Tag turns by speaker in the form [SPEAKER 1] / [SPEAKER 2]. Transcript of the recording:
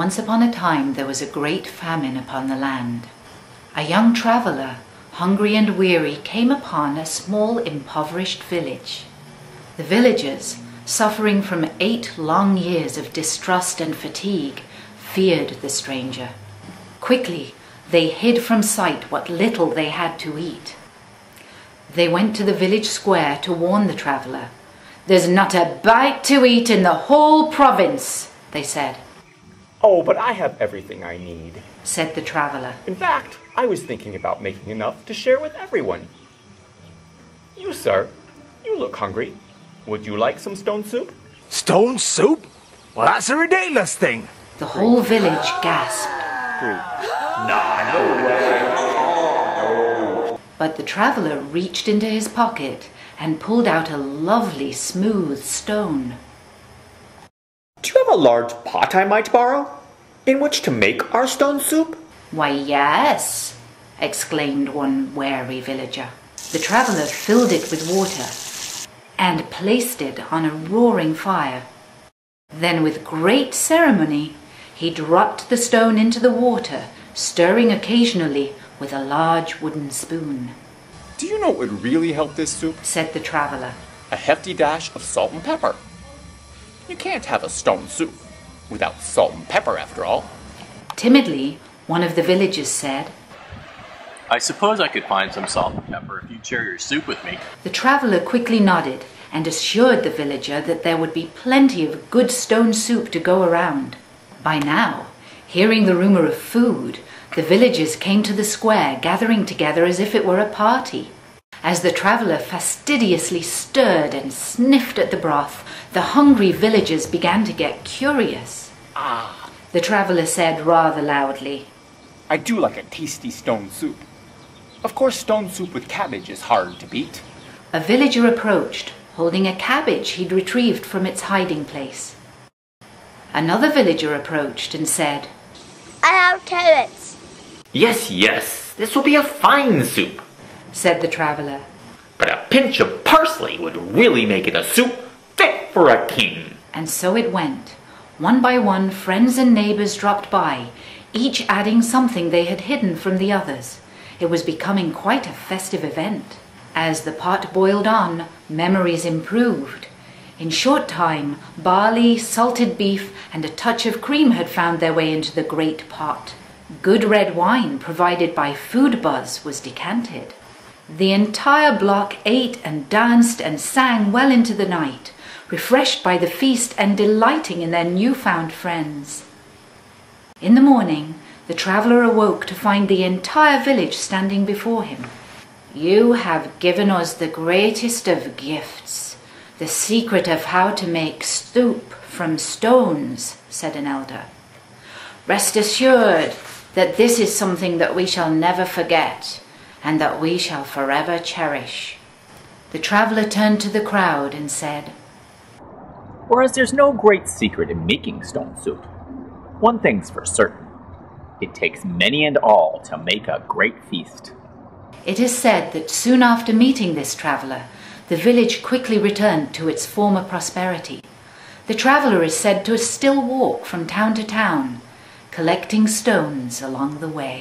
[SPEAKER 1] Once upon a time there was a great famine upon the land. A young traveller, hungry and weary, came upon a small impoverished village. The villagers, suffering from 8 long years of distrust and fatigue, feared the stranger. Quickly they hid from sight what little they had to eat. They went to the village square to warn the traveller. "There's not a bite to eat in the whole province," they said.
[SPEAKER 2] "Oh, but I have everything I need,"
[SPEAKER 1] said the traveller.
[SPEAKER 2] "In fact, I was thinking about making enough to share with everyone. You, sir, you look hungry. Would you like some stone soup?"
[SPEAKER 3] Stone soup? Well, that's a ridiculous thing.
[SPEAKER 1] The whole village gasped.
[SPEAKER 2] No way.
[SPEAKER 1] But the traveller reached into his pocket and pulled out a lovely smooth stone.
[SPEAKER 2] "Do you have a large pot I might borrow, in which to make our stone soup?"
[SPEAKER 1] "Why, yes," exclaimed one wary villager. The traveller filled it with water and placed it on a roaring fire. Then with great ceremony he dropped the stone into the water, stirring occasionally with a large wooden spoon.
[SPEAKER 2] "Do you know what would really help this soup?"
[SPEAKER 1] said the traveller.
[SPEAKER 2] "A hefty dash of salt and pepper. You can't have a stone soup without salt and pepper, after all."
[SPEAKER 1] Timidly, one of the villagers said,
[SPEAKER 4] "I suppose I could find some salt and pepper if you'd share your soup with me."
[SPEAKER 1] The traveller quickly nodded and assured the villager that there would be plenty of good stone soup to go around. By now, hearing the rumour of food, the villagers came to the square, gathering together as if it were a party. As the traveller fastidiously stirred and sniffed at the broth, the hungry villagers began to get curious.
[SPEAKER 2] "Ah,"
[SPEAKER 1] the traveller said rather loudly,
[SPEAKER 2] "I do like a tasty stone soup. Of course, stone soup with cabbage is hard to beat."
[SPEAKER 1] A villager approached, holding a cabbage he'd retrieved from its hiding place. Another villager approached and said,
[SPEAKER 5] "I have carrots."
[SPEAKER 6] Yes, this will be a fine soup,"
[SPEAKER 1] said the traveller.
[SPEAKER 6] "but a pinch of parsley would really make it a soup fit for a king."
[SPEAKER 1] And so it went. One by one, friends and neighbours dropped by, each adding something they had hidden from the others. It was becoming quite a festive event. As the pot boiled on, memories improved. In short time, barley, salted beef, and a touch of cream had found their way into the great pot. Good red wine, provided by Food Buzz, was decanted. The entire block ate and danced and sang well into the night, refreshed by the feast and delighting in their newfound friends. In the morning, the traveller awoke to find the entire village standing before him. "You have given us the greatest of gifts, the secret of how to make soup from stones," said an elder. "Rest assured that this is something that we shall never forget and that we shall forever cherish." The traveller turned to the crowd and said,
[SPEAKER 4] Whereas there's no great secret in making stone soup. One thing's for certain. It takes many and all to make a great feast.
[SPEAKER 1] It is said that soon after meeting this traveller, the village quickly returned to its former prosperity. The traveller is said to still walk from town to town, collecting stones along the way.